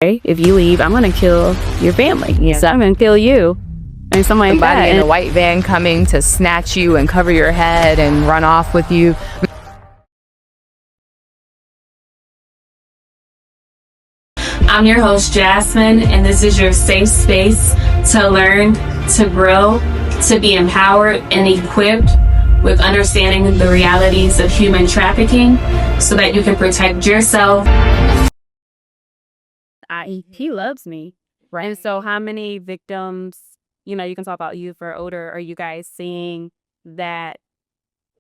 if you leave, I'm gonna kill your family. Yeah. So I'm gonna kill you. And something like that. Somebody in a white van coming to snatch you and cover your head and run off with you. I'm your host, Jazmine, and this is your safe space to learn, to grow, to be empowered and equipped with understanding the realities of human trafficking so that you can protect yourself. He loves me. Right. And so how many victims, you can talk about youth or older, are you guys seeing that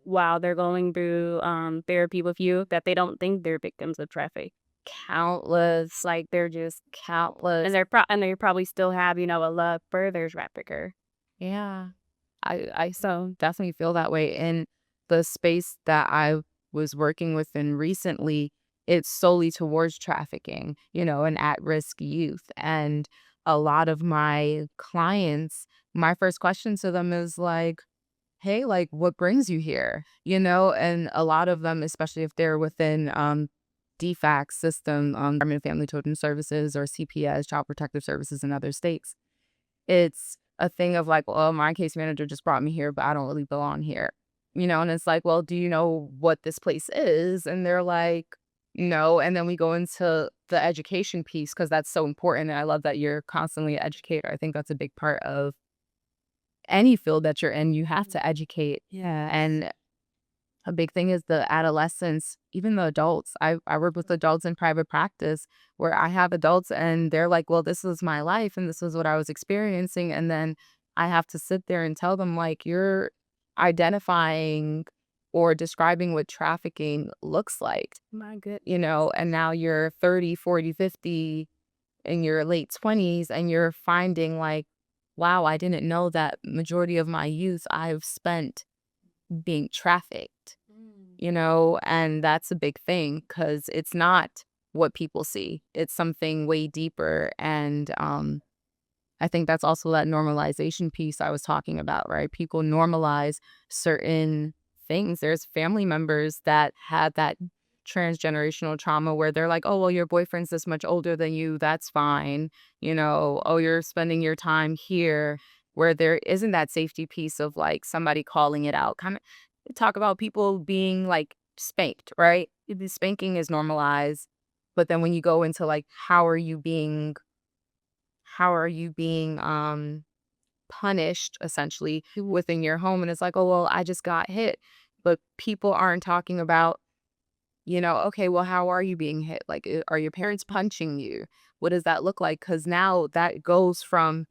while they're going through therapy with you, that they don't think they're victims of traffic? Countless. Like, they're just countless. And they probably still have, a love for their trafficker. Yeah. I so definitely feel that way. In the space that I was working within recently, it's solely towards trafficking, and at-risk youth. And a lot of my clients, my first question to them is like, hey, like, what brings you here? And a lot of them, especially if they're within DFACS system, Department of Family Children Services, or CPS, Child Protective Services in other states, it's a thing of like, well, my case manager just brought me here, but I don't really belong here. And it's like, well, do you know what this place is? And they're like, no. And then we go into the education piece, because that's so important. And I love that you're constantly an educator. I think that's a big part of any field that you're in. You have to educate. Yeah. And a big thing is the adolescents, even the adults. I work with adults in private practice, where I have adults and they're like, well, this is my life and this is what I was experiencing. And then I have to sit there and tell them, like, you're identifying or describing what trafficking looks like. My goodness. And now you're 30, 40, 50 in your late 20s, and you're finding like, wow, I didn't know that majority of my youth I've spent being trafficked, and that's a big thing, because it's not what people see. It's something way deeper. And I think that's also that normalization piece I was talking about, right? People normalize certain things. There's family members that had that transgenerational trauma where they're like, oh, well, your boyfriend's this much older than you, that's fine. Oh, you're spending your time here, where there isn't that safety piece of like somebody calling it out. Kind of talk about people being like spanked, right? The spanking is normalized. But then when you go into like, how are you being punished essentially within your home? And it's like, oh, well, I just got hit. But people aren't talking about, okay, well, how are you being hit? Like, are your parents punching you? What does that look like? Because now that goes from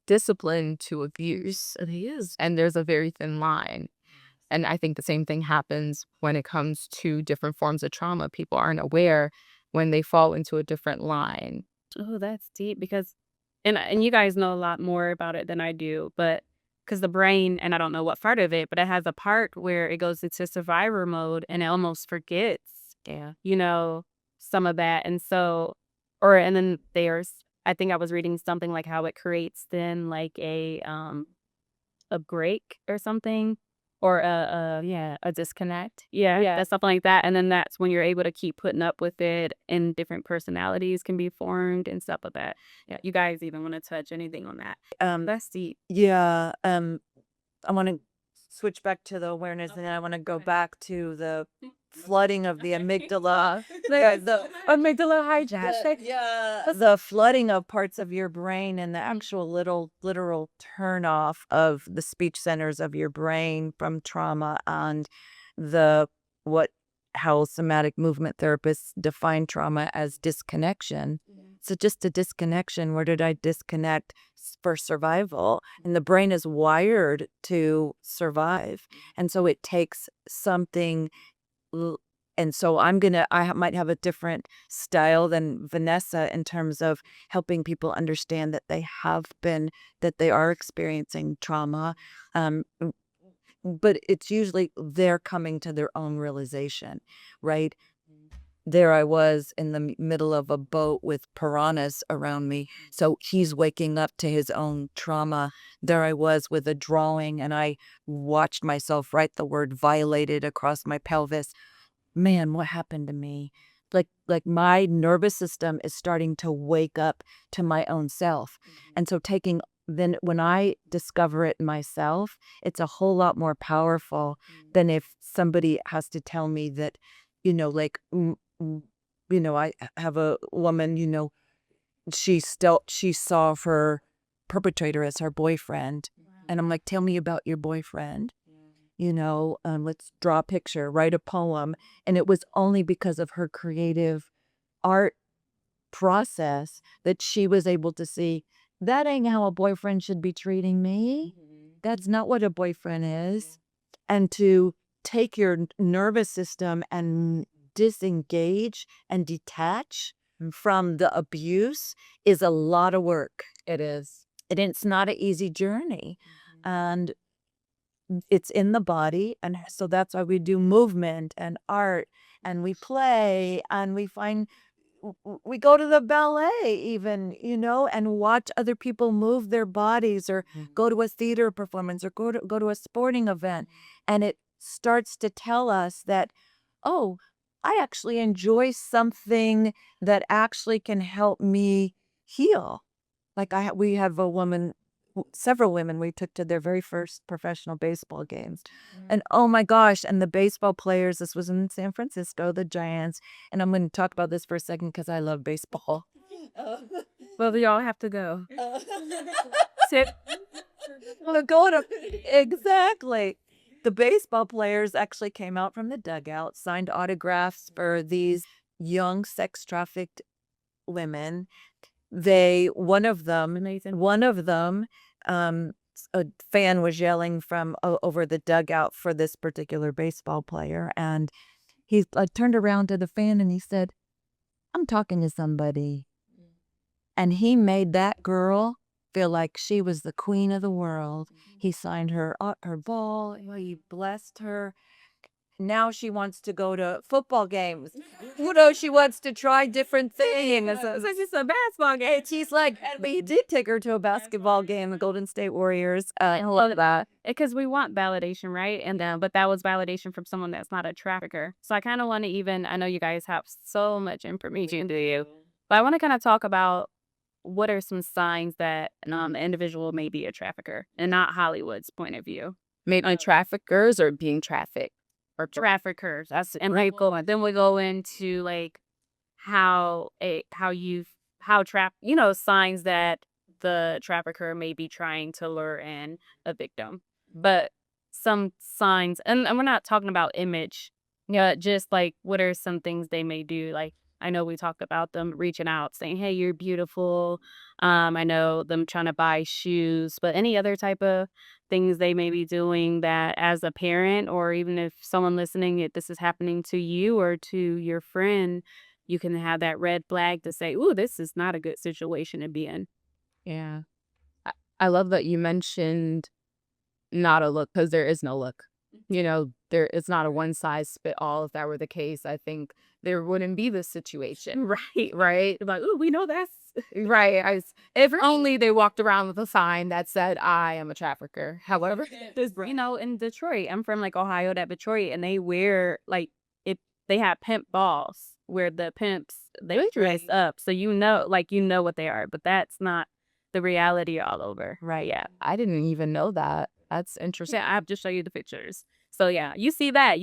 discipline to abuse. It is. And there's a very thin line. And I think the same thing happens when it comes to different forms of trauma. People aren't aware when they fall into a different line. Oh, that's deep, because and you guys know a lot more about it than I do, but because the brain, and I don't know what part of it, but it has a part where it goes into survivor mode and it almost forgets, some of that. And so, and then I think I was reading something like how it creates then like a break or something, or a disconnect. Yeah, something like that. And then that's when you're able to keep putting up with it, and different personalities can be formed and stuff like that. Yeah, you guys even want to touch anything on that? That's deep. Yeah, I want to switch back to the awareness, and then I want to go back to the flooding of the amygdala. the Amygdala hijack. the flooding of parts of your brain, and the actual literal turn off of the speech centers of your brain from trauma, and how somatic movement therapists define trauma as disconnection. So just a disconnection. Where did I disconnect for survival? And the brain is wired to survive. And so it takes something. And so I might have a different style than Vanessa in terms of helping people understand that they are experiencing trauma. But it's usually they're coming to their own realization, right? There I was in the middle of a boat with piranhas around me. So he's waking up to his own trauma. There I was with a drawing, and I watched myself write the word violated across my pelvis. Man, what happened to me? like my nervous system is starting to wake up to my own self. And so then when I discover it myself, it's a whole lot more powerful than if somebody has to tell me that, like, I have a woman, she saw her perpetrator as her boyfriend. And I'm like, tell me about your boyfriend. Let's draw a picture, write a poem. And it was only because of her creative art process that she was able to see that ain't how a boyfriend should be treating me. That's not what a boyfriend is. And to take your nervous system and disengage and detach from the abuse is a lot of work. It is. And it's not an easy journey. And it's in the body. And so that's why we do movement and art, and we play, and we go to the ballet even, and watch other people move their bodies, or go to a theater performance, or go to a sporting event. And it starts to tell us that, oh, I actually enjoy something that actually can help me heal. Like we have several women we took to their very first professional baseball games. And oh my gosh, and the baseball players, this was in San Francisco, the Giants. And I'm going to talk about this for a second because I love baseball. Well, we all have to go. Sit. Well, exactly. The baseball players actually came out from the dugout, signed autographs for these young sex trafficked women. One of them, a fan was yelling from over the dugout for this particular baseball player. And he turned around to the fan and he said, I'm talking to somebody. And he made that girl feel like she was the queen of the world. He signed her ball. He blessed her. Now she wants to go to football games. She wants to try different things. So it's a basketball game. She's like, but he did take her to a basketball game, the Golden State Warriors. I love that. Because we want validation, right? And but that was validation from someone that's not a trafficker. So I kind of want to I know you guys have so much information to you, but I want to kind of talk about what are some signs that an individual may be a trafficker, and not Hollywood's point of view. Maybe traffickers or being trafficked. Or traffickers. Then we go into like signs that the trafficker may be trying to lure in a victim. But some signs, and we're not talking about image, just like what are some things they may do. Like I know we talked about them reaching out, saying, "Hey, you're beautiful." I know them trying to buy shoes, but any other type of things they may be doing that as a parent, or even if someone listening, if this is happening to you or to your friend, you can have that red flag to say, "Ooh, this is not a good situation to be in." Yeah. I love that you mentioned not a look, because there is no look. It's not a one size fit all. If that were the case, I think there wouldn't be this situation. Right. Like, "Ooh, we know that's Right. If only they walked around with a sign that said, I am a trafficker. However, in Detroit, I'm from like Ohio, that Detroit, and they wear like they have pimp balls where the pimps they dress up, so what they are, but that's not the reality all over. Right. Yeah. I didn't even know that. That's interesting. Yeah, I have to show you the pictures. So yeah, you see that,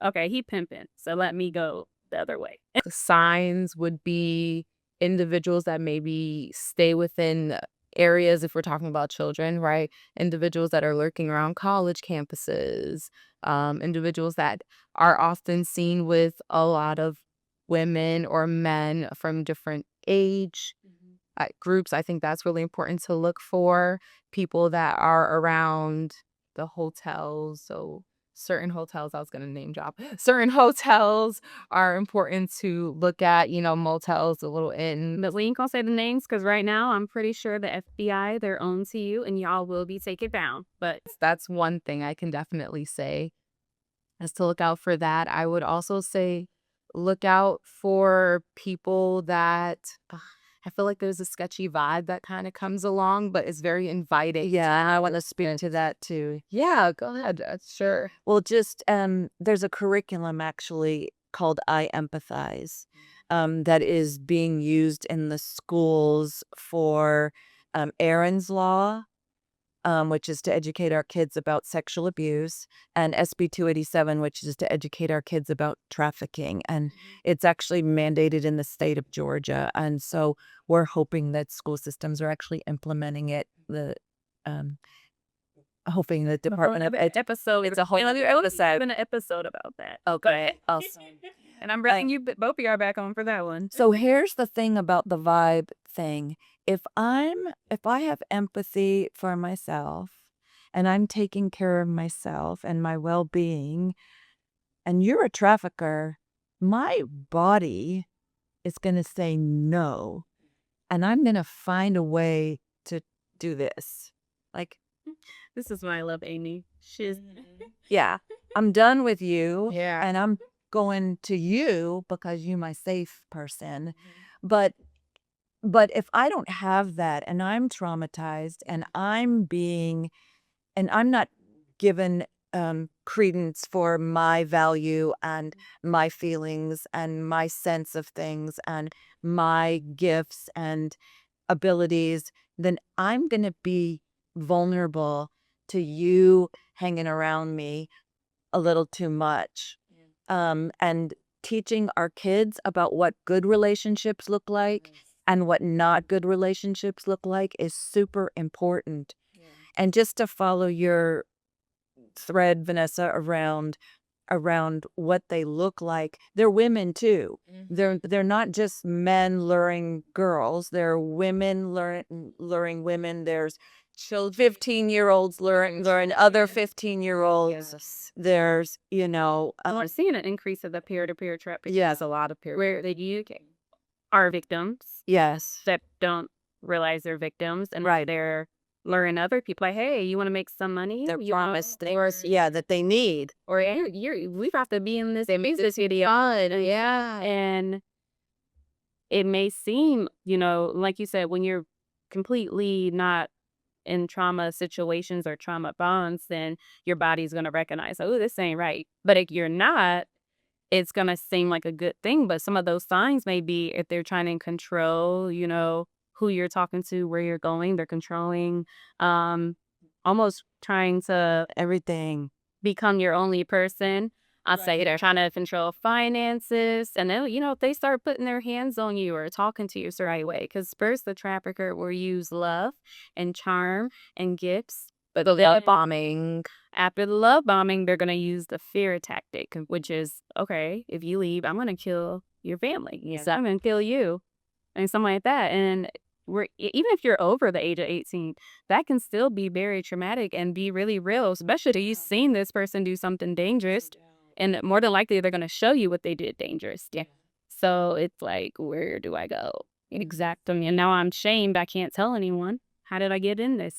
okay, he pimping, so let me go the other way. The signs would be individuals that maybe stay within areas, if we're talking about children, right? Individuals that are lurking around college campuses, individuals that are often seen with a lot of women or men from different age groups. I think that's really important to look for. People that are around the hotels. So certain hotels, I was going to name drop, certain hotels are important to look at, motels, a little inn. But we ain't gonna say the names because right now I'm pretty sure the FBI, they're on to you and y'all will be taken down. But that's one thing I can definitely say is to look out for that. I would also say look out for people that I feel like there's a sketchy vibe that kind of comes along, but it's very inviting. Yeah, I want to speak to that too. Yeah, go ahead. Sure. Well, just there's a curriculum actually called I Empathize that is being used in the schools for Aaron's Law, which is to educate our kids about sexual abuse, and SB 287, which is to educate our kids about trafficking. And it's actually mandated in the state of Georgia. And so we're hoping that school systems are actually implementing it. Hoping the Department of episode. It's a whole other episode. Been an episode about that. Okay, awesome. And I'm bringing you both of y'all back on for that one. So here's the thing about the vibe thing. If I have empathy for myself and I'm taking care of myself and my well-being, and you're a trafficker, my body is going to say no. And I'm going to find a way to do this. Like, this is why I love Amy. Yeah, I'm done with you. Yeah. And I'm going to you because you're my safe person. But if I don't have that and I'm traumatized and I'm not given credence for my value and my feelings and my sense of things and my gifts and abilities, then I'm going to be vulnerable to you hanging around me a little too much. And teaching our kids about what good relationships look like and what not good relationships look like is super important. And just to follow your thread, Vanessa, around what they look like, they're women too. They're not just men luring girls. They're women luring women. There's 15-year-olds luring other 15-year-olds. There's, I'm seeing an increase of the peer-to-peer trafficking. Yes. A lot of peer where the UK are victims yes. that don't realize they're victims, and Right. they're luring other people like, hey, you want to make some money? They're You promised know, things, that they need. or we have to be in this video. Yeah. And it may seem, like you said, when you're completely not in trauma situations or trauma bonds, then your body's going to recognize, oh, this ain't right. But if you're not, it's going to seem like a good thing. But some of those signs may be if they're trying to control, who you're talking to, where you're going, they're controlling, almost trying to Everything. become your only person. I'll say they're trying to control finances. And then, if they start putting their hands on you or talking to you the right way, because first the trafficker will use love and charm and gifts. But the love bombing, after the love bombing, they're going to use the fear tactic, which is, okay, if you leave, I'm going to kill your family. So I'm going to kill you and something like that. And even if you're over the age of 18, that can still be very traumatic and be really real, especially if you've seen this person do something dangerous. And more than likely, they're going to show you what they did dangerous. Yeah. So it's like, where do I go? Exactly. And now I'm shamed. I can't tell anyone. How did I get in this?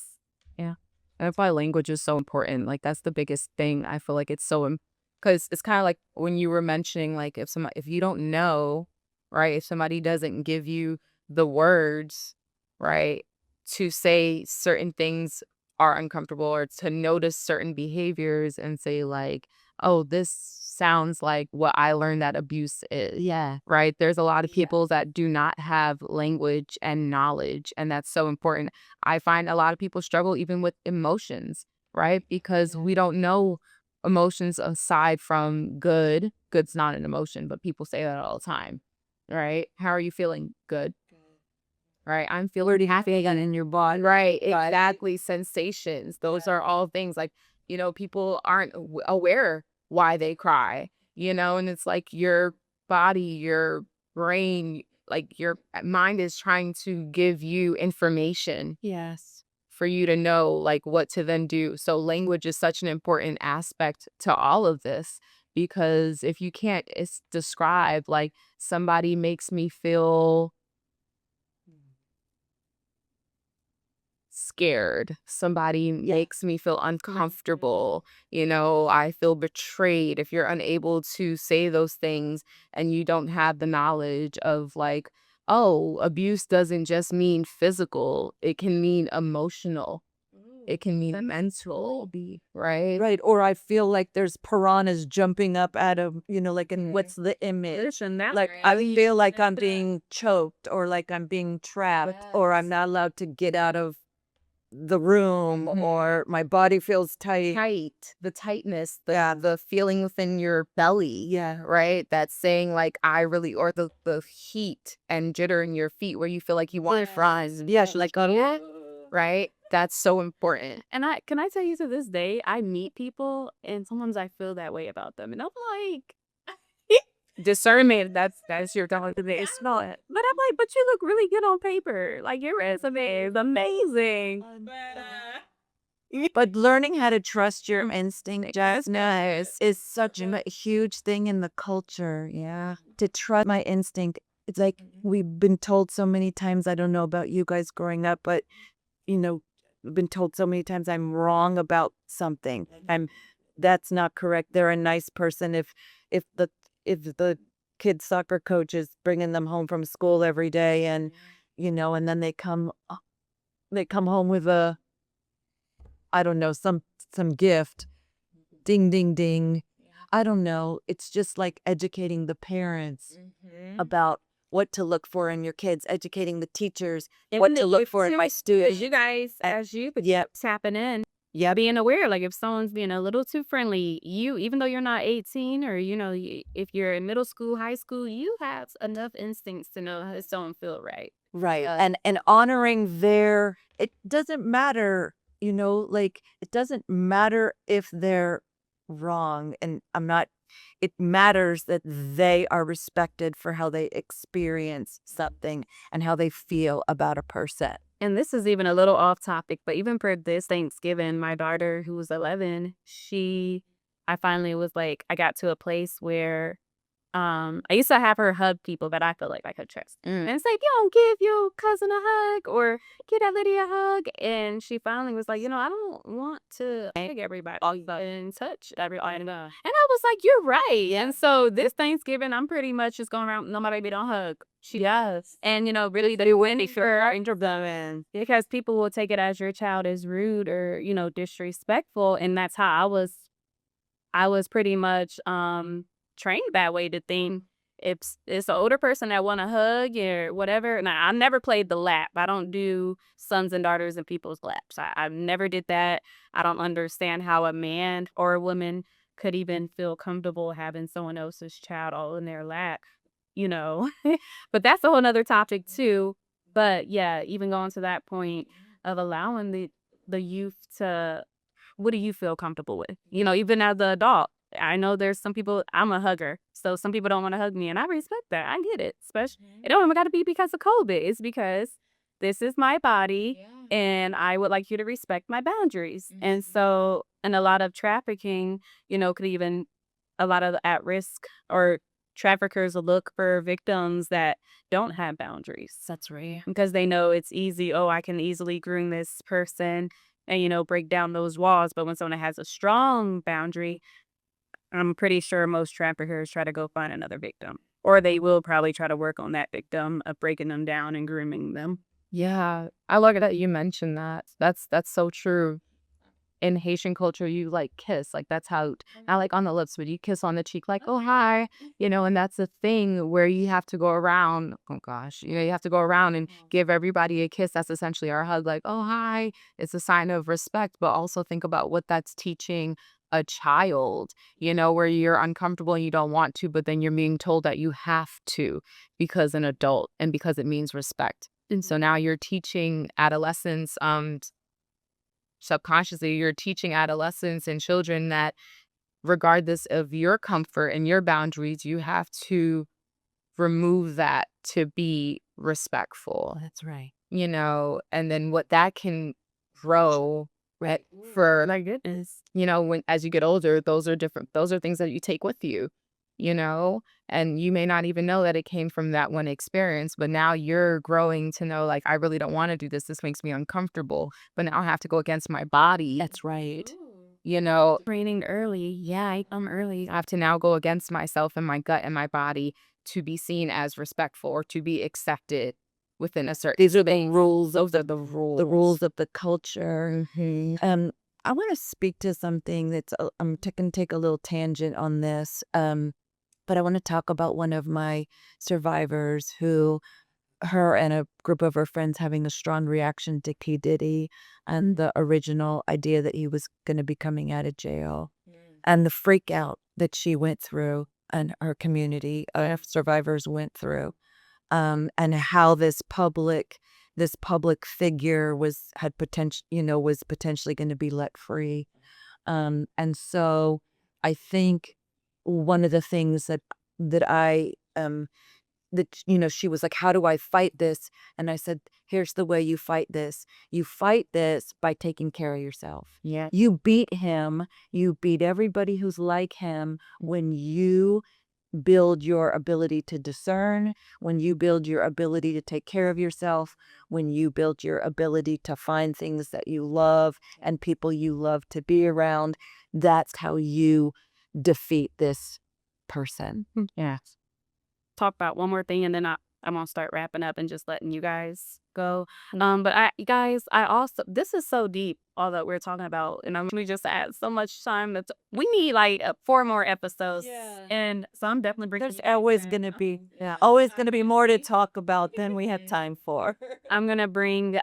Yeah. That's why language is so important. Like, that's the biggest thing. I feel like it's so, because it's kind of like when you were mentioning, like, if you don't know, right, if somebody doesn't give you the words, right, to say certain things are uncomfortable or to notice certain behaviors and say, like, oh, this sounds like what I learned that abuse is. Yeah. Right. There's a lot of people that do not have language and knowledge. And that's so important. I find a lot of people struggle even with emotions, right? Because we don't know emotions aside from good. Good's not an emotion, but people say that all the time. Right. How are you feeling? Good. Right. I'm feeling happy again in your body. Right. Exactly. Sensations. Those are all things like, people aren't aware why they cry, and it's like your body, your brain, like your mind is trying to give you information. Yes. For you to know, like, what to then do. So language is such an important aspect to all of this, because if you can't describe, like, somebody makes me feel scared, somebody makes me feel uncomfortable, I feel betrayed. If you're unable to say those things and you don't have the knowledge of, like, oh, abuse doesn't just mean physical, it can mean emotional, It can mean mental, right? Right. Or I feel like there's piranhas jumping up out of, like, and what's the image? Like, I feel like I'm being choked, or like I'm being trapped, or I'm not allowed to get out of the room, or my body feels tight. The tightness, Yeah. the feeling within your belly. Yeah. Right? That's saying like or the heat and jitter in your feet where you feel like you want fries. Yeah. Like, Right? That's so important. And can I tell you, to this day, I meet people and sometimes I feel that way about them. And I'm like, discernment, that's your talent today. It's not. But I'm like, but you look really good on paper. Like, your resume is amazing. but learning how to trust your instinct, Jasmine, is such a huge thing in the culture. Yeah. To trust my instinct. It's like we've been told so many times, I don't know about you guys growing up, but, we've been told so many times I'm wrong about something. That's not correct. They're a nice person if the kid soccer coach is bringing them home from school every day, and and then they come home with a, I don't know, some gift. Ding ding ding. I don't know. It's just like educating the parents about what to look for in your kids, educating the teachers what to look for in my students. You guys, as you Yep. tapping in, Yep. being aware, like if someone's being a little too friendly, even though you're not 18, or if you're in middle school, high school, you have enough instincts to know how someone feel right. Right. And honoring it doesn't matter, like, it doesn't matter if they're wrong. And it matters that they are respected for how they experience something and how they feel about a person. And this is even a little off topic, but even for this Thanksgiving, my daughter, who was 11, I finally was like, I got to a place where I used to have her hug people that I feel like I could trust. And it's like, you don't give your cousin a hug or give that lady a hug. And she finally was like, I don't want to hug everybody and touch everybody. And I was like, you're right. And so this Thanksgiving, I'm pretty much just going around, no, my baby don't hug. She does. And, really, they win for them. Because people will take it as your child is rude or, disrespectful. And that's how I was pretty much trained that way, to think it's an older person that want to hug or whatever. And I never played the lap. I don't do sons and daughters in people's laps. I never did that. I don't understand how a man or a woman could even feel comfortable having someone else's child all in their lap, But that's a whole nother topic too. But yeah, even going to that point of allowing the youth to, what do you feel comfortable with? Even as the adult, I know there's some people, I'm a hugger, so some people don't want to hug me, and I respect that. I get it. Especially, it don't even got to be because of COVID. It's because this is my body, and I would like you to respect my boundaries. And so, and a lot of trafficking, could even, a lot of at risk or traffickers will look for victims that don't have boundaries. That's right. Because they know it's easy. Oh, I can easily groom this person and, break down those walls. But when someone has a strong boundary, I'm pretty sure most traffickers try to go find another victim, or they will probably try to work on that victim of breaking them down and grooming them. Yeah, I like that you mentioned that. That's so true. In Haitian culture, you like kiss, like that's how, not like on the lips, but you kiss on the cheek, like, oh, hi, and that's a thing where you have to go around. Oh gosh, you have to go around and give everybody a kiss. That's essentially our hug, like, oh, hi. It's a sign of respect, but also think about what that's teaching a child, where you're uncomfortable and you don't want to, but then you're being told that you have to because an adult and because it means respect. And so now you're teaching adolescents, subconsciously, you're teaching adolescents and children that regardless of your comfort and your boundaries, you have to remove that to be respectful. That's right. And then what that can grow, right, for, my goodness, when as you get older, those are things that you take with you, and you may not even know that it came from that one experience, but now you're growing to know, like, I really don't want to do this. This makes me uncomfortable, but now I have to go against my body. That's right. Training early. Yeah, I come early. I have to now go against myself and my gut and my body to be seen as respectful or to be accepted within a certain. These are the rules Those are the rules. the rules of the culture. Mm-hmm. I want to speak to something that's I'm going to take a little tangent on this. But I want to talk about one of my survivors who her and a group of her friends having a strong reaction to P. Diddy and the original idea that he was going to be coming out of jail and the freak out that she went through and her community of survivors went through, and how this public figure had potential, was potentially going to be let free. And so I think one of the things that I that she was like, how do I fight this? And I said, here's the way you fight this. You fight this by taking care of yourself. Yeah. You beat him, you beat everybody who's like him when you build your ability to discern, when you build your ability to take care of yourself, when you build your ability to find things that you love and people you love to be around. That's how you defeat this person. Yeah. Talk about one more thing, and then I'm gonna start wrapping up and just letting you guys go. But I also, this is so deep, all that we're talking about, and we just add so much time. We need like 4 more episodes, and so I'm definitely bringing. There's always going to be, always going to be more to talk about than we have time for. I'm gonna bring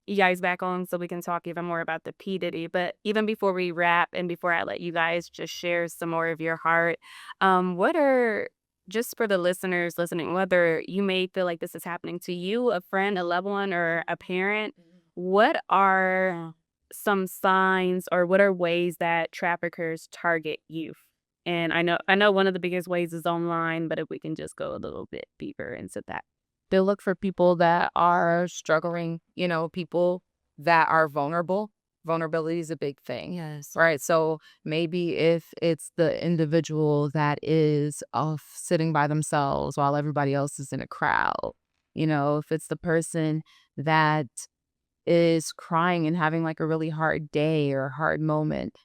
you guys back on so we can talk even more about the P. Diddy. But even before we wrap and before I let you guys just share some more of your heart, what are, just for the listeners listening, whether you may feel like this is happening to you, a friend, a loved one, or a parent, what are some signs or what are ways that traffickers target youth? And I know one of the biggest ways is online, but if we can just go a little bit deeper into that. They look for people that are struggling, people that are vulnerable. Vulnerability is a big thing. Yes. Right. So maybe if it's the individual that is off sitting by themselves while everybody else is in a crowd, if it's the person that is crying and having like a really hard day or a hard moment,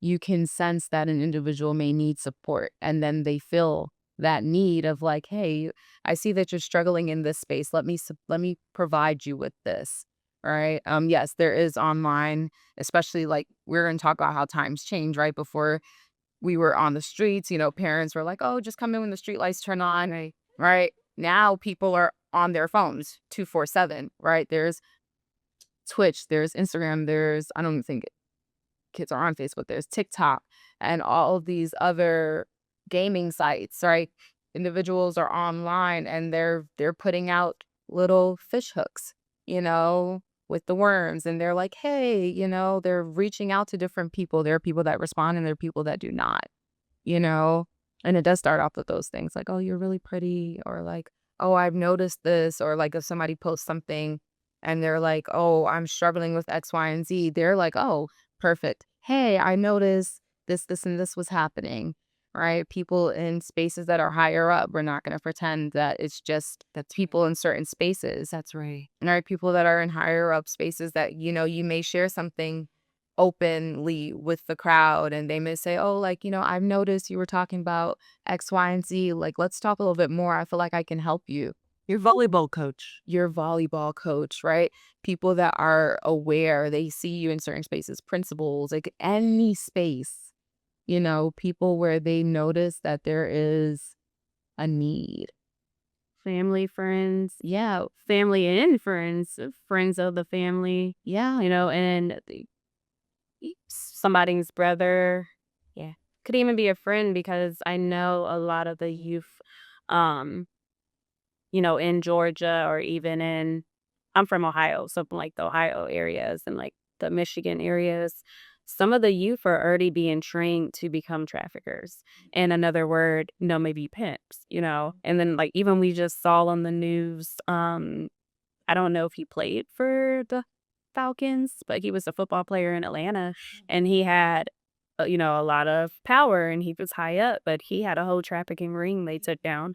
you can sense that an individual may need support, and then they feel that need of like, hey, I see that you're struggling in this space. Let me provide you with this. All right. Yes, there is online, especially like we're going to talk about how times change. Right before we were on the streets, parents were like, oh, just come in when the street lights turn on. Right now people are on their phones 247. Right, there's Twitch, there's Instagram, there's, I don't even think kids are on Facebook, there's TikTok and all of these other gaming sites, right? Individuals are online and they're putting out little fish hooks, with the worms, and they're like, hey, they're reaching out to different people. There are people that respond and there are people that do not, and it does start off with those things like, oh, you're really pretty, or like, oh, I've noticed this, or like if somebody posts something and they're like, oh, I'm struggling with X, Y, and Z, they're like, oh, perfect. Hey, I noticed this, and this was happening, right? People in spaces that are higher up, we're not going to pretend that it's just that's people in certain spaces. That's right. Right? People that are in higher up spaces that, you may share something openly with the crowd and they may say, oh, like, I've noticed you were talking about X, Y, and Z. Like, let's talk a little bit more. I feel like I can help you. Your volleyball coach. Your volleyball coach, right? People that are aware, they see you in certain spaces, principals, like any space, people where they notice that there is a need. Family, friends, Yeah. family and friends, friends of the family, Yeah. and somebody's brother. Yeah. Could even be a friend, because I know a lot of the youth, um, in Georgia, or even I'm from Ohio, so from like the Ohio areas and like the Michigan areas, some of the youth are already being trained to become traffickers. And another word, maybe pimps, and then like even we just saw on the news, I don't know if he played for the Falcons, but he was a football player in Atlanta, and he had, a lot of power, and he was high up, but he had a whole trafficking ring they took down,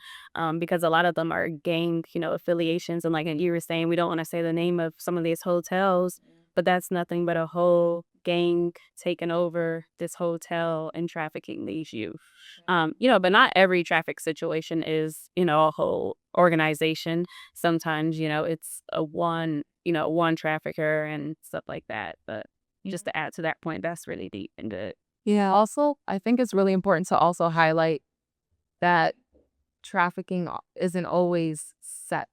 because a lot of them are gang, affiliations. And like you were saying, we don't want to say the name of some of these hotels, but that's nothing but a whole gang taking over this hotel and trafficking these youth. But not every traffic situation is, a whole organization. Sometimes, it's one trafficker and stuff like that. But just to add to that point, that's really deep and good. Yeah. Also, I think it's really important to also highlight that trafficking isn't always sex.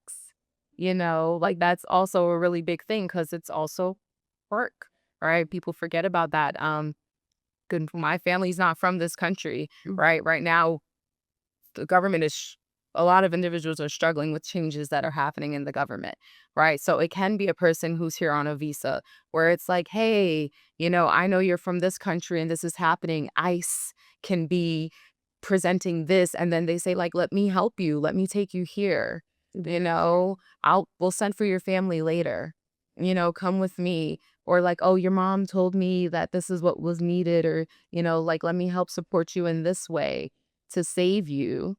Like that's also a really big thing because it's also work, right? People forget about that. Good. My family's not from this country, right? Right now, the government is a lot of individuals are struggling with changes that are happening in the government, right? So it can be a person who's here on a visa where it's like, hey, I know you're from this country and this is happening. ICE can be presenting this, and then they say like, let me help you, let me take you here. We'll send for your family later. Come with me. Or like, oh, your mom told me that this is what was needed, or like, let me help support you in this way to save you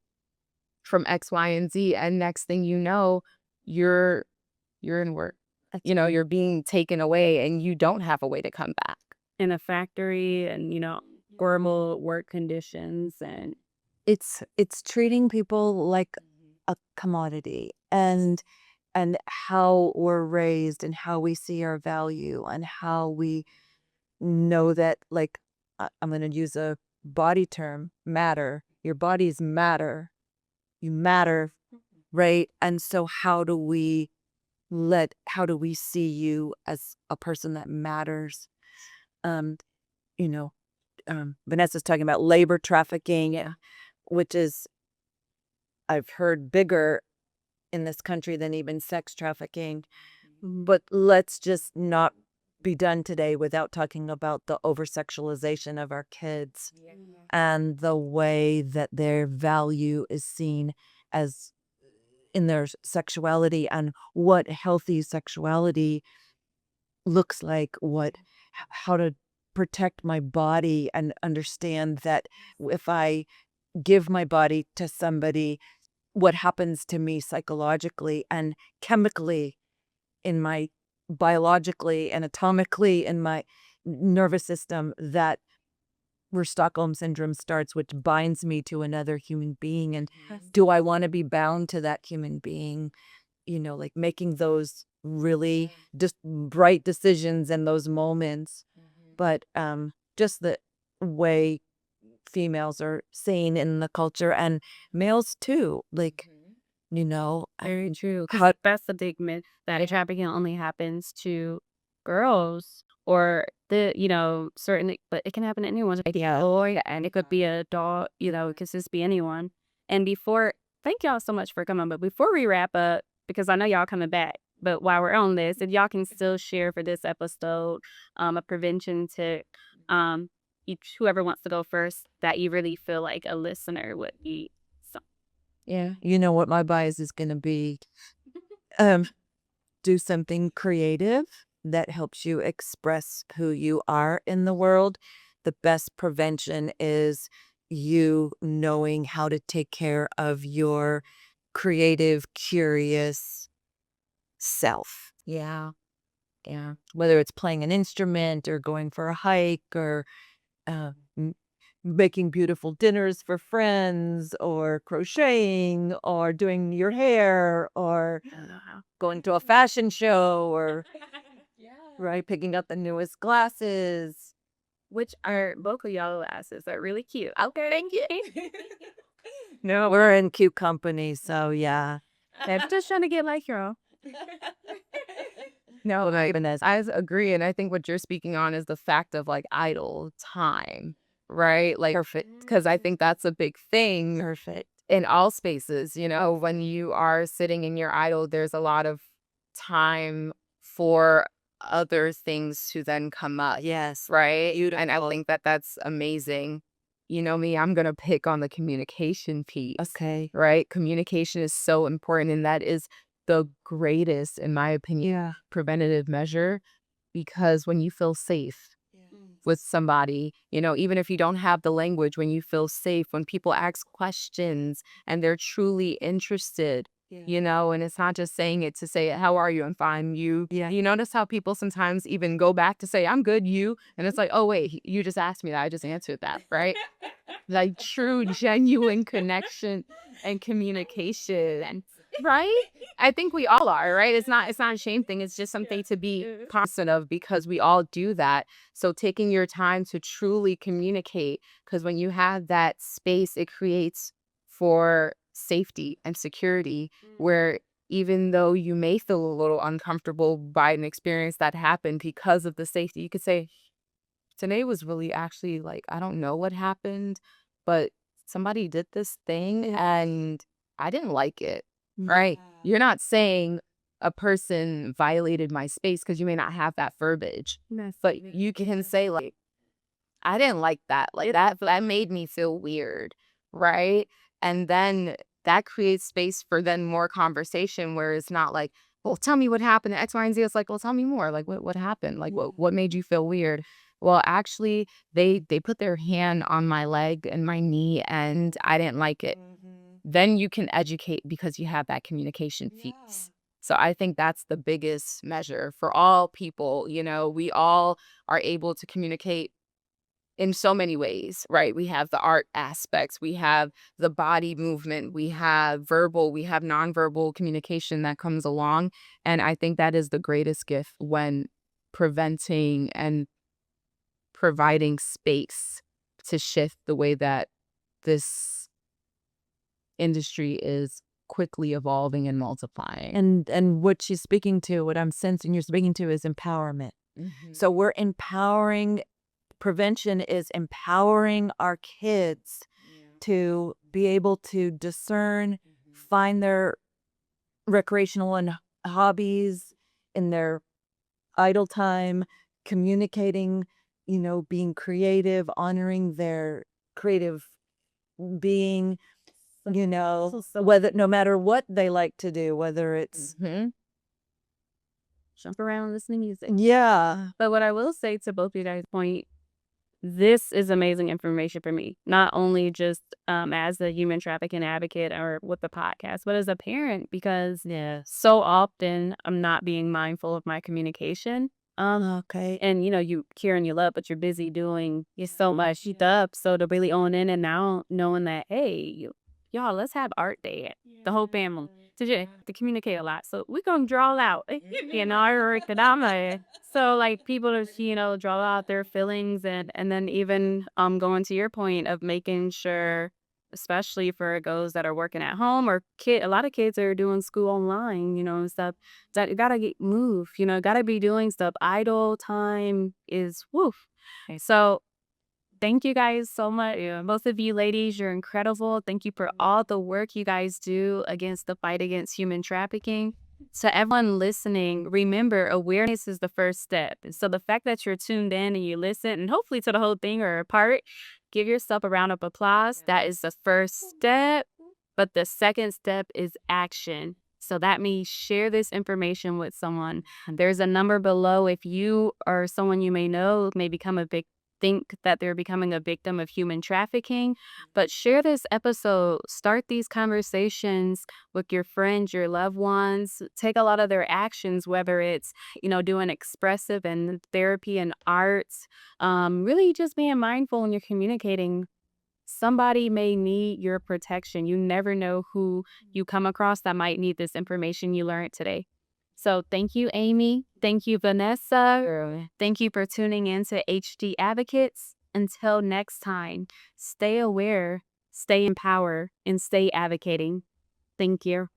from X, Y, and Z. And next thing you know, you're in work. You're being taken away and you don't have a way to come back. In a factory and, horrible work conditions and It's treating people like a commodity, and how we're raised and how we see our value and how we know that, like, I'm going to use a body term, matter. Your bodies matter. You matter, right? And so how do we see you as a person that matters? Um, you know, Vanessa's talking about labor trafficking, which is, I've heard, bigger in this country than even sex trafficking. But let's just not be done today without talking about the over sexualization of our kids and the way that their value is seen as in their sexuality, and what healthy sexuality looks like, how to protect my body and understand that if I give my body to somebody, what happens to me psychologically and chemically in my biologically and atomically in my nervous system, that where Stockholm syndrome starts, which binds me to another human being. And do I want to be bound to that human being? Like making those really just bright decisions in those moments. But just the way females are seen in the culture, and males too, like, very true. 'Cause how that's the big myth that trafficking only happens to girls or certain, but it can happen to anyone. It could be a boy and it could be a dog, it could just be anyone. And thank y'all so much for coming. But before we wrap up, because I know y'all coming back, but while we're on this, if y'all can still share for this episode, a prevention tip, whoever wants to go first, that you really feel like a listener would be. yeah, you know what my bias is going to be. Do something creative that helps you express who you are in the world. The best prevention is you knowing how to take care of your creative, curious self. Yeah. Yeah. Whether it's playing an instrument or going for a hike or m- making beautiful dinners for friends or crocheting or doing your hair or going to a fashion show or right, picking up the newest glasses. Which are both of y'all glasses are really cute. Okay, thank you. No, we're in cute company, so yeah. I'm just trying to get like y'all. No, like, I agree. And I think what you're speaking on is the fact of like idle time, right? Like, Perfect. because I think that's a big thing Perfect. in all spaces. When you are sitting in your idle, there's a lot of time for other things to then come up. Yes. Right. Beautiful. And I think that that's amazing. Me, I'm going to pick on the communication piece. Okay. Right. Communication is so important. And that is the greatest, in my opinion, preventative measure, because when you feel safe with somebody, even if you don't have the language, when you feel safe, when people ask questions and they're truly interested, you know, and it's not just saying it to say, how are you? I'm fine. You notice how people sometimes even go back to say, I'm good, you. And it's like, oh, wait, you just asked me that. I just answered that, right? Like true, genuine connection and communication, right? I think we all are, right? It's not a shame thing. It's just something to be constant of because we all do that. So taking your time to truly communicate, because when you have that space, it creates for safety and security where even though you may feel a little uncomfortable by an experience that happened because of the safety, you could say, today was really actually like, I don't know what happened, but somebody did this thing and I didn't like it, right? You're not saying a person violated my space because you may not have that verbiage, but you can say like, I didn't like that. Like that made me feel weird, right? And then that creates space for then more conversation where it's not like, well, tell me what happened. X, Y, and Z. It's like, well, tell me more. Like what happened? Like what made you feel weird? Well, actually, they put their hand on my leg and my knee and I didn't like it. Then you can educate because you have that communication piece. So I think that's the biggest measure for all people. You know, we all are able to communicate in so many ways, right? We have the art aspects, we have the body movement, we have verbal, we have nonverbal communication that comes along. And I think that is the greatest gift when preventing and providing space to shift the way that this industry is quickly evolving and multiplying. And what she's speaking to, what I'm sensing you're speaking to is empowerment. So we're empowering, prevention is empowering our kids to be able to discern, find their recreational and hobbies in their idle time, communicating, being creative, honoring their creative being, whether no matter what they like to do, whether it's Jump around, listening to music. yeah. But what I will say to both of you guys' point, this is amazing information for me. Not only just as a human trafficking advocate or with the podcast, but as a parent, because so often I'm not being mindful of my communication. Okay. And you care and you love, but you're busy doing so much stuff. So to really own in and now knowing that, hey, y'all, let's have art day, the whole family to communicate a lot. So we're gonna draw out, our kadama. So like people to draw out their feelings and then even going to your point of making sure, especially for those that are working at home or a lot of kids are doing school online, and stuff, that you gotta move, gotta be doing stuff. Idle time is woof. So thank you guys so much. Both of you ladies, you're incredible. Thank you for all the work you guys do against the fight against human trafficking. To everyone listening, remember, awareness is the first step. So the fact that you're tuned in and you listen, and hopefully to the whole thing or a part, give yourself a round of applause. That is the first step. But the second step is action. So that means share this information with someone. There's a number below if you or someone you may know may think that they're becoming a victim of human trafficking, but share this episode, start these conversations with your friends, your loved ones, take a lot of their actions, whether it's, doing expressive and therapy and arts, really just being mindful when you're communicating. Somebody may need your protection. You never know who you come across that might need this information you learned today. So thank you, Amy. Thank you, Vanessa. Thank you for tuning in to HD Advocates. Until next time, stay aware, stay empowered, and stay advocating. Thank you.